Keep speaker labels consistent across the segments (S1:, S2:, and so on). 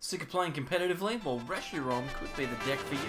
S1: Sick of playing competitively? Well, ReshiRom could be the deck for you.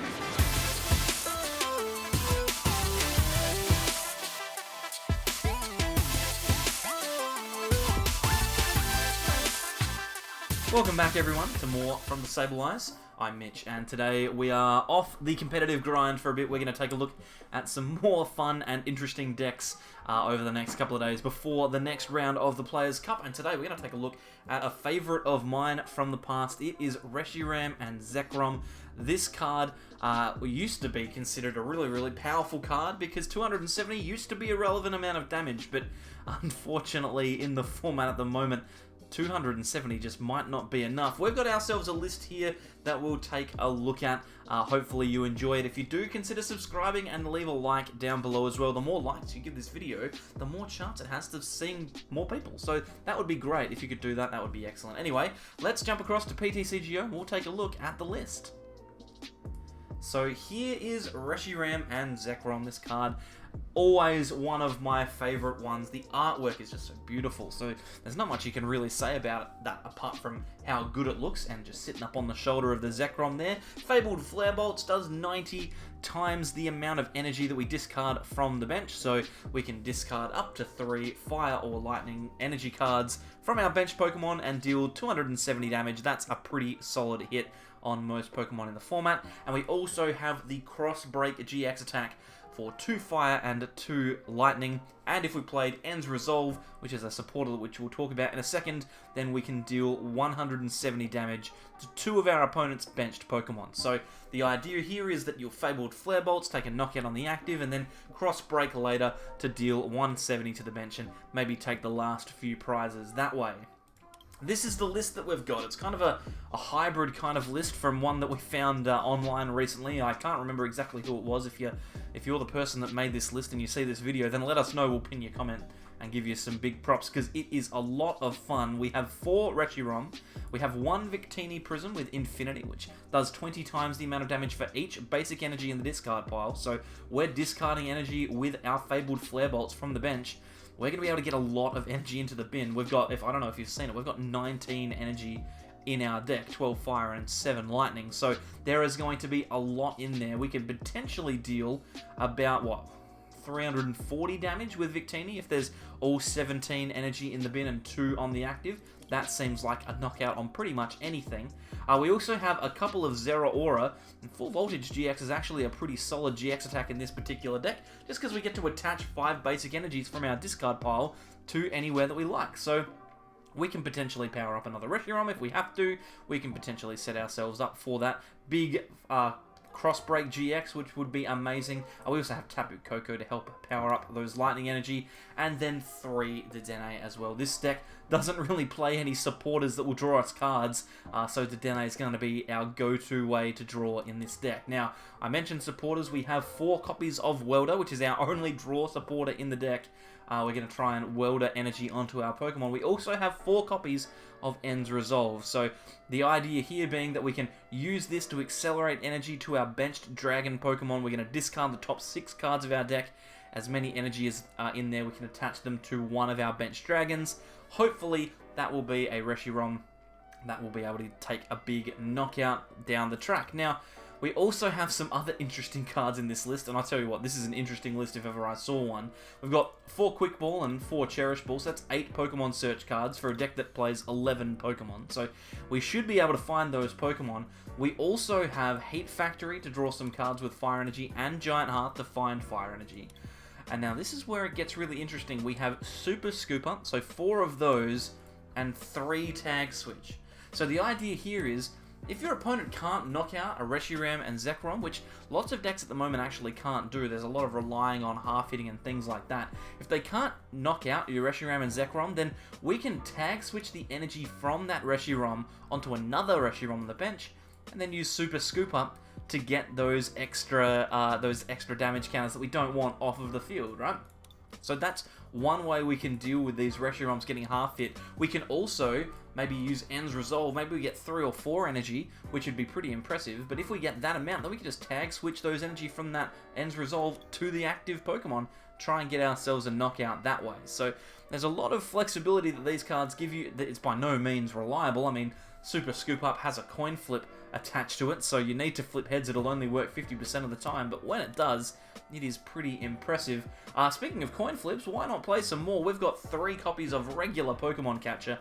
S1: Welcome back everyone to more from the Sableyes. I'm Mitch and today we are off the competitive grind for a bit. We're going to take a look at some more fun and interesting decks over the next couple of days before the next round of the Players' Cup. And today we're going to take a look at a favourite of mine from the past. It is Reshiram Zekrom. This card used to be considered a really powerful card because 270 used to be a relevant amount of damage, but unfortunately in the format at the moment 270 just might not be enough. We've got ourselves a list here that we'll take a look at. Hopefully you enjoy it. If you do, consider subscribing and leave a like down below as well. The more likes you give this video, the more chance it has of seeing more people. So that would be great. If you could do that, that would be excellent. Anyway, let's jump across to PTCGO and we'll take a look at the list. So here is Reshiram Zekrom. This card, always one of my favourite ones. The artwork is just so beautiful, so there's not much you can really say about that apart from how good it looks and just sitting up on the shoulder of the Zekrom there. Fabled Flare Bolts does 90 times the amount of energy that we discard from the bench, so we can discard up to 3 fire or lightning energy cards from our bench Pokemon and deal 270 damage. That's a pretty solid hit on most Pokemon in the format. And we also have the Cross Break GX attack for 2 fire and 2 lightning, and if we played End's Resolve, which is a supporter which we'll talk about in a second, then we can deal 170 damage to 2 of our opponent's benched Pokemon. So the idea here is that your Fabled Flare Bolts take a knockout on the active and then Cross Break later to deal 170 to the bench and maybe take the last few prizes that way. This is the list that we've got. It's kind of a hybrid kind of list from one that we found online recently. I can't remember exactly who it was. If you're the person that made this list and you see this video, then let us know. We'll pin your comment and give you some big props because it is a lot of fun. We have 4 ReshiRom. We have 1 Victini Prism with Infinity, which does 20 times the amount of damage for each basic energy in the discard pile. So we're discarding energy with our Fabled Flare Bolts from the bench. We're going to be able to get a lot of energy into the bin. We've got, I don't know if you've seen it, we've got 19 energy in our deck, 12 fire and 7 lightning. So there is going to be a lot in there. We could potentially deal about, 340 damage with Victini if there's all 17 energy in the bin and 2 on the active. That seems like a knockout on pretty much anything. We also have a couple of Zeraora, and Full Voltage GX is actually a pretty solid GX attack in this particular deck, just because we get to attach 5 basic energies from our discard pile to anywhere that we like. So we can potentially power up another ReshiRom if we have to. We can potentially set ourselves up for that big Cross Break GX, which would be amazing. We also have Tapu Koko to help power up those lightning energy, and then 3 Dedenne as well. This deck doesn't really play any supporters that will draw us cards, so Dedenne is going to be our go-to way to draw in this deck. Now, I mentioned supporters. We have 4 copies of Welder, which is our only draw supporter in the deck. We're going to try and Welder energy onto our Pokemon. We also have 4 copies of End's Resolve. So the idea here being that we can use this to accelerate energy to our benched Dragon Pokemon. We're going to discard the top 6 cards of our deck. As many energy as in there, we can attach them to one of our benched Dragons. Hopefully that will be a ReshiRom that will be able to take a big knockout down the track. Now, we also have some other interesting cards in this list, and I'll tell you what, this is an interesting list if ever I saw one. We've got 4 Quick Ball and 4 Cherish Ball, so that's 8 Pokemon search cards for a deck that plays 11 Pokemon. So we should be able to find those Pokemon. We also have Heat Factory to draw some cards with Fire Energy and Giant Hearth to find Fire Energy. And now this is where it gets really interesting. We have Super Scoop Up, so 4 of those, and 3 Tag Switch. So the idea here is, if your opponent can't knock out a Reshiram Zekrom, which lots of decks at the moment actually can't do, there's a lot of relying on half-hitting and things like that. If they can't knock out your Reshiram Zekrom, then we can tag switch the energy from that Reshiram onto another Reshiram on the bench, and then use Super Scoop Up to get those extra damage counters that we don't want off of the field, right? So that's one way we can deal with these ReshiRoms getting half hit. We can also maybe use End's Resolve. Maybe we get 3 or 4 energy, which would be pretty impressive. But if we get that amount, then we can just tag switch those energy from that End's Resolve to the active Pokemon, try and get ourselves a knockout that way. So there's a lot of flexibility that these cards give you. It's by no means reliable. I mean, Super Scoop Up has a coin flip attached to it, so you need to flip heads. It'll only work 50% of the time, but when it does, it is pretty impressive. Speaking of coin flips, why not play some more? We've got 3 copies of regular Pokemon Catcher.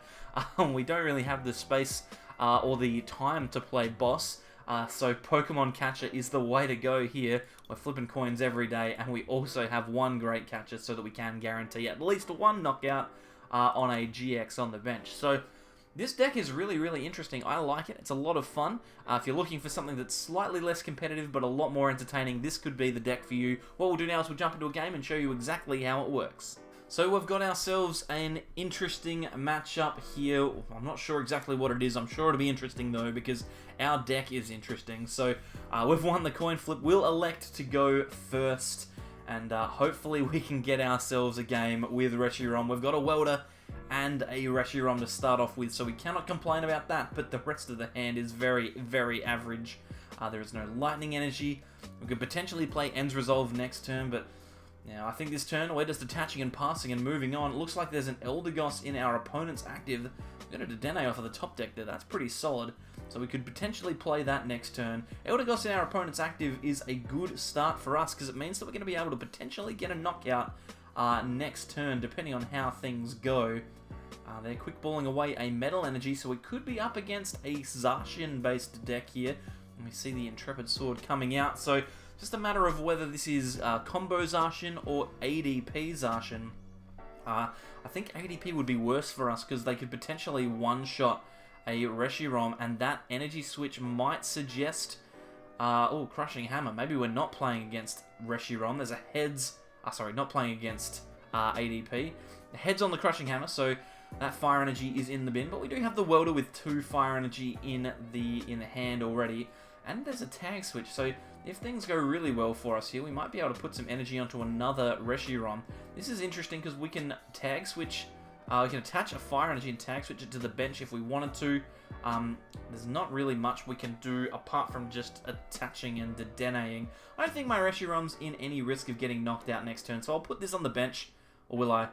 S1: We don't really have the space or the time to play Boss, so Pokemon Catcher is the way to go here. We're flipping coins every day, and we also have 1 Great Catcher so that we can guarantee at least 1 knockout on a GX on the bench. So this deck is really, really interesting. I like it. It's a lot of fun. If you're looking for something that's slightly less competitive but a lot more entertaining, this could be the deck for you. What we'll do now is we'll jump into a game and show you exactly how it works. So we've got ourselves an interesting matchup here. I'm not sure exactly what it is. I'm sure it'll be interesting though, because our deck is interesting. So we've won the coin flip. We'll elect to go first, and hopefully we can get ourselves a game with ReshiRom. We've got a Welder and a ReshiRom to start off with, so we cannot complain about that, but the rest of the hand is very, very average. There is no lightning energy. We could potentially play Ends Resolve next turn, but now I think this turn we're just attaching and passing and moving on. It looks like there's an Eldegoss in our opponent's active. We've got a Dedenne off of the top deck there. That's pretty solid, so we could potentially play that next turn. Eldegoss in our opponent's active is a good start for us, because it means that we're going to be able to potentially get a knockout next turn, depending on how things go. They're quick balling away a Metal Energy, so we could be up against a Zacian-based deck here. And we see the Intrepid Sword coming out, so just a matter of whether this is Combo Zacian or ADP Zacian. I think ADP would be worse for us, because they could potentially one-shot a ReshiRom, and that energy switch might suggest... oh, Crushing Hammer. Maybe we're not playing against ReshiRom. There's a heads... sorry, not playing against ADP. Heads on the Crushing Hammer, so that Fire Energy is in the bin, but we do have the Welder with 2 Fire Energy in the hand already, and there's a Tag Switch, so if things go really well for us here, we might be able to put some energy onto another ReshiRom. This is interesting because we can Tag Switch, we can attach a Fire Energy and Tag Switch it to the bench if we wanted to. There's not really much we can do apart from just attaching and Dedenneing. I don't think my ReshiRom's in any risk of getting knocked out next turn, so I'll put this on the bench, or will I?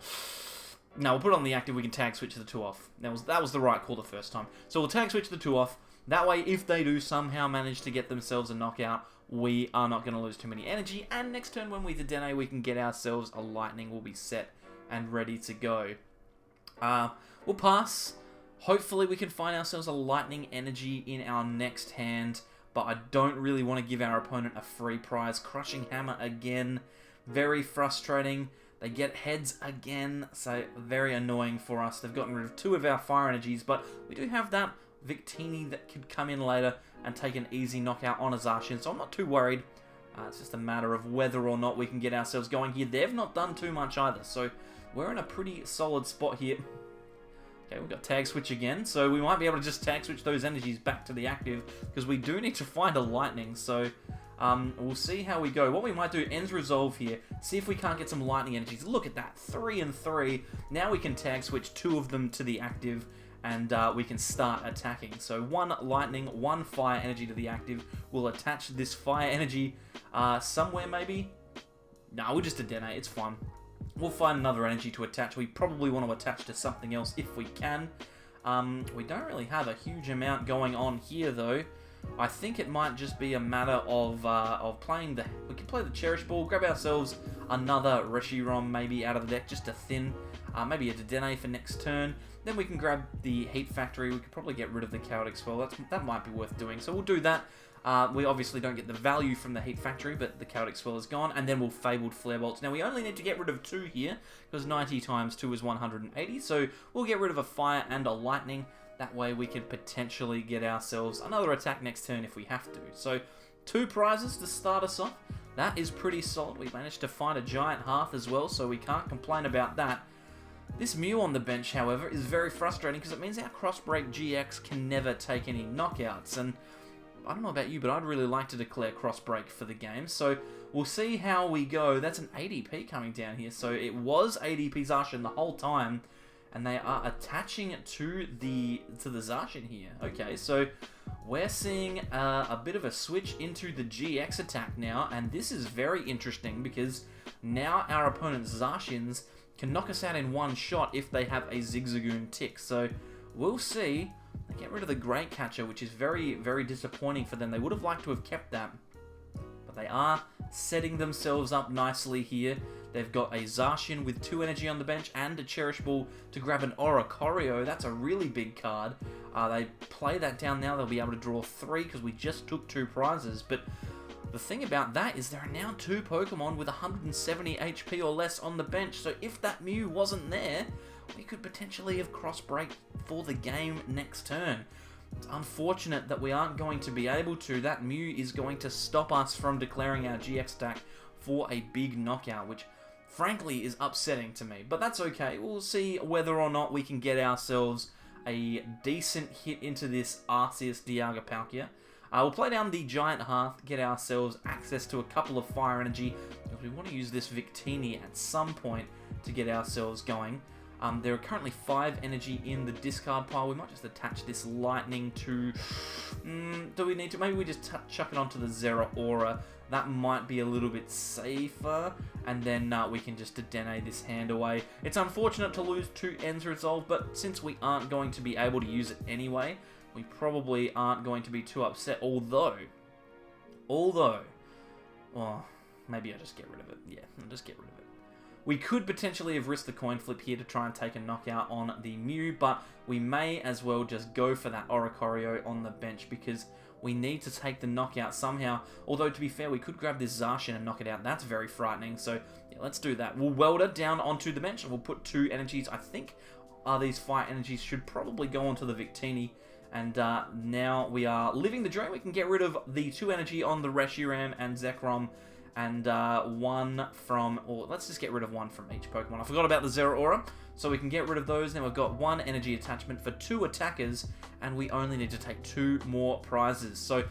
S1: No, we'll put it on the active. We can Tag Switch the 2 off. That was the right call the first time. So we'll Tag Switch the 2 off. That way, if they do somehow manage to get themselves a knockout, we are not going to lose too many energy. And next turn, when we Dedenne, we can get ourselves a Lightning. We'll be set and ready to go. We'll pass. Hopefully, we can find ourselves a Lightning energy in our next hand. But I don't really want to give our opponent a free prize. Crushing Hammer again. Very frustrating. They get heads again, so very annoying for us. They've gotten rid of 2 of our Fire Energies, but we do have that Victini that could come in later and take an easy knockout on a Zacian, so I'm not too worried. It's just a matter of whether or not we can get ourselves going here. They've not done too much either, so we're in a pretty solid spot here. Okay, we've got Tag Switch again, so we might be able to just Tag Switch those energies back to the active, because we do need to find a Lightning, so... we'll see how we go. What we might do, Ends Resolve here, see if we can't get some Lightning Energies. Look at that, 3 and 3. Now we can Tag Switch 2 of them to the active, and we can start attacking. So 1 Lightning, 1 Fire Energy to the active. We'll attach this Fire Energy somewhere maybe. No, we'll just Dedenne, it's fine. We'll find another energy to attach. We probably want to attach to something else if we can. We don't really have a huge amount going on here though. I think it might just be a matter of playing the... We could play the Cherish Ball, grab ourselves another ReshiRom maybe out of the deck just to thin. Maybe a Dedenne for next turn. Then we can grab the Heat Factory. We could probably get rid of the Chaotic Swell. That might be worth doing. So we'll do that. We obviously don't get the value from the Heat Factory, but the Chaotic Swell is gone. And then we'll Fabled Flare Bolts. Now we only need to get rid of 2 here, because 90 times 2 is 180. So we'll get rid of a Fire and a Lightning. That way we can potentially get ourselves another attack next turn if we have to. So 2 prizes to start us off. That is pretty solid. We managed to find a Giant Hearth as well, so we can't complain about that. This Mew on the bench, however, is very frustrating because it means our Crossbreak GX can never take any knockouts. And I don't know about you, but I'd really like to declare Crossbreak for the game. So we'll see how we go. That's an ADP coming down here. So it was ADP Zacian the whole time. And they are attaching it to the Zacian here. Okay, so we're seeing a bit of a switch into the GX attack now, and this is very interesting because now our opponent's Zacians can knock us out in one shot if they have a Zigzagoon tick. So we'll see. Get rid of the Great Catcher, which is very, very disappointing for them. They would have liked to have kept that. But they are setting themselves up nicely here. They've got a Zacian with 2 energy on the bench and a Cherish Ball to grab an Oricorio. That's a really big card. They play that down now. They'll be able to draw 3 because we just took 2 prizes. But the thing about that is there are now 2 Pokemon with 170 HP or less on the bench. So if that Mew wasn't there, we could potentially have cross-break for the game next turn. It's unfortunate that we aren't going to be able to. That Mew is going to stop us from declaring our GX attack for a big knockout, which frankly is upsetting to me. But that's okay. We'll see whether or not we can get ourselves a decent hit into this Arceus Dialga Palkia. We'll play down the Giant Hearth, get ourselves access to a couple of Fire Energy, because we want to use this Victini at some point to get ourselves going. There are currently 5 energy in the discard pile. We might just attach this Lightning to... do we need to? Maybe we just chuck it onto the Zeraora. That might be a little bit safer. And then we can just Dedenne this hand away. It's unfortunate to lose 2 Ends Resolve, but since we aren't going to be able to use it anyway, we probably aren't going to be too upset. Although... well, maybe I'll just get rid of it. Yeah, I'll just get rid of it. We could potentially have risked the coin flip here to try and take a knockout on the Mew, but we may as well just go for that Oricorio on the bench because we need to take the knockout somehow. Although, to be fair, we could grab this Zacian and knock it out. That's very frightening, so yeah, let's do that. We'll Welder down onto the bench, and we'll put 2 energies. I think these Fire Energies should probably go onto the Victini. And now we are living the dream. We can get rid of the 2 energy on the Reshiram and Zekrom. And 1 from, or let's just get rid of 1 from each Pokemon. I forgot about the Zeraora, so we can get rid of those. Now we've got 1 energy attachment for 2 attackers, and we only need to take 2 more prizes. So,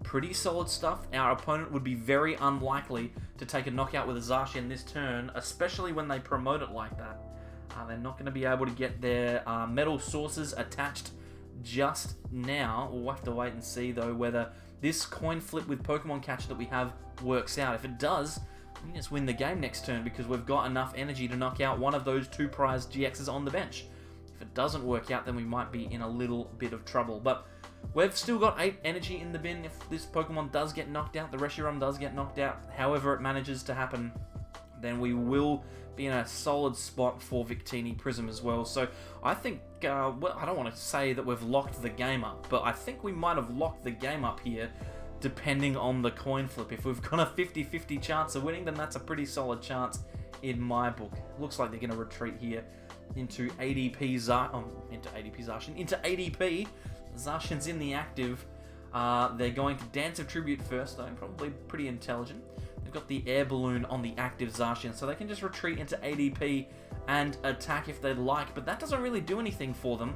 S1: pretty solid stuff. Our opponent would be very unlikely to take a knockout with a Zacian this turn, especially when they promote it like that. They're not going to be able to get their metal sources attached just now. We'll have to wait and see, though, whether this coin flip with Pokemon Catcher that we have works out. If it does, we just win the game next turn because we've got enough energy to knock out one of those 2 prize GXs on the bench. If it doesn't work out, then we might be in a little bit of trouble. But we've still got 8 energy in the bin. If this Pokemon does get knocked out, the Reshiram does get knocked out, however it manages to happen, then we will be in a solid spot for Victini Prism as well. So I think, well, I don't want to say that we've locked the game up, but I think we might have locked the game up here depending on the coin flip. If we've got a 50-50 chance of winning, then that's a pretty solid chance in my book. Looks like they're going to retreat here into ADP Zacian. Into ADP. Zacian's in the active. They're going to Dance of Tribute first, though. Probably pretty intelligent. They've got the Air Balloon on the active Zacian, so they can just retreat into ADP and attack if they'd like, but that doesn't really do anything for them.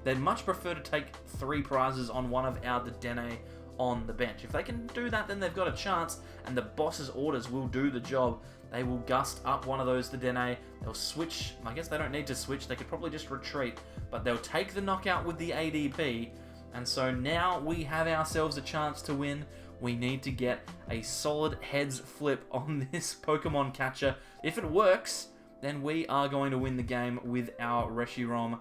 S1: They'd much prefer to take 3 prizes on one of our Dedenne on the bench. If they can do that, then they've got a chance, and the boss's orders will do the job. They will gust up one of those Dedenne, they'll switch. I guess they don't need to switch, they could probably just retreat, but they'll take the knockout with the ADP, and so now we have ourselves a chance to win. We need to get a solid heads flip on this Pokemon Catcher. If it works, then we are going to win the game with our Reshiram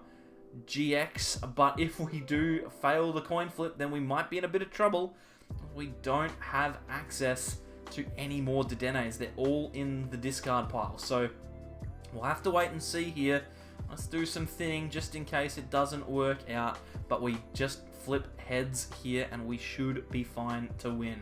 S1: GX. But if we do fail the coin flip, then we might be in a bit of trouble. We don't have access to any more Dedennes. They're all in the discard pile. So we'll have to wait and see here. Let's do some thinning just in case it doesn't work out. But we just flip heads here and we should be fine to win.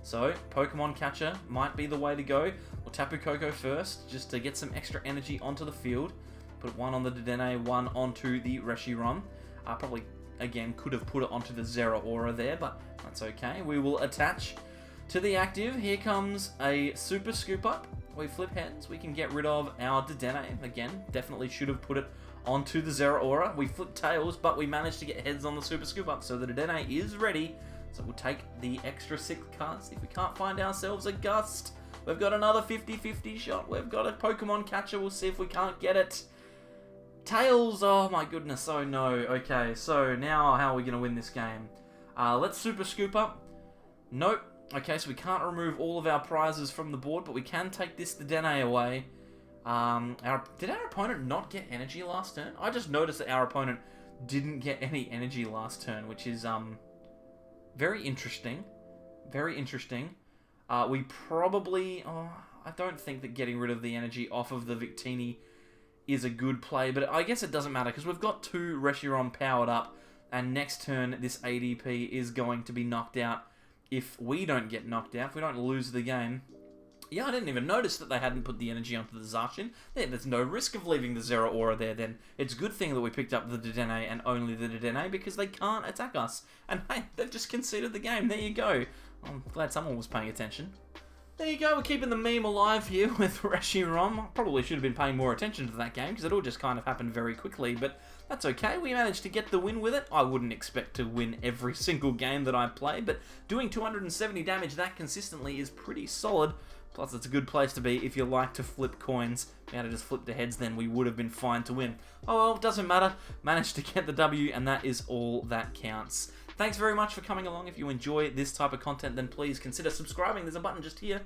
S1: So Pokemon Catcher might be the way to go. We'll Tapu Koko first just to get some extra energy onto the field. Put 1 on the Dedenne, 1 onto the Reshiram. Probably again could have put it onto the Zeraora there, but that's okay. We will attach to the active. Here comes a Super Scoop Up. We flip heads. We can get rid of our Dedenne. Again, definitely should have put it onto the Zeraora. We flip tails, but we managed to get heads on the Super Scoop Up, so the Dedenne is ready. So we'll take the extra 6 cards. If we can't find ourselves a Gust, we've got another 50-50 shot. We've got a Pokemon Catcher. We'll see if we can't get it. Tails, oh my goodness, oh no. Okay, so now how are we going to win this game? Let's Super Scoop Up. Nope. Okay, so we can't remove all of our prizes from the board, but we can take this Dedenne away. Did our opponent not get energy last turn? I just noticed that our opponent didn't get any energy last turn, which is very interesting. Very interesting. We probably... Oh, I don't think that getting rid of the energy off of the Victini is a good play, but I guess it doesn't matter because we've got 2 ReshiRom powered up, and next turn this ADP is going to be knocked out if we don't get knocked out, if we don't lose the game. Yeah, I didn't even notice that they hadn't put the energy onto the Zacian. There's no risk of leaving the Zeraora there then. It's a good thing that we picked up the Dedenne and only the Dedenne because they can't attack us. And hey, they've just conceded the game. There you go. I'm glad someone was paying attention. There you go, we're keeping the meme alive here with ReshiRom. I probably should have been paying more attention to that game because it all just kind of happened very quickly, but that's okay. We managed to get the win with it. I wouldn't expect to win every single game that I play, but doing 270 damage that consistently is pretty solid. Plus, it's a good place to be if you like to flip coins. If we had to just flip the heads, then we would have been fine to win. Oh well, doesn't matter. Managed to get the W, and that is all that counts. Thanks very much for coming along. If you enjoy this type of content, then please consider subscribing. There's a button just here.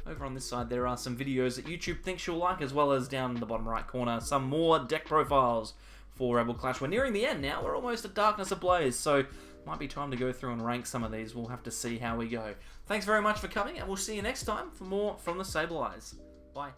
S1: Over on this side, there are some videos that YouTube thinks you'll like, as well as down in the bottom right corner, some more deck profiles for Rebel Clash. We're nearing the end now. We're almost at Darkness Ablaze, so might be time to go through and rank some of these. We'll have to see how we go. Thanks very much for coming, and we'll see you next time for more from the Sableyes. Bye.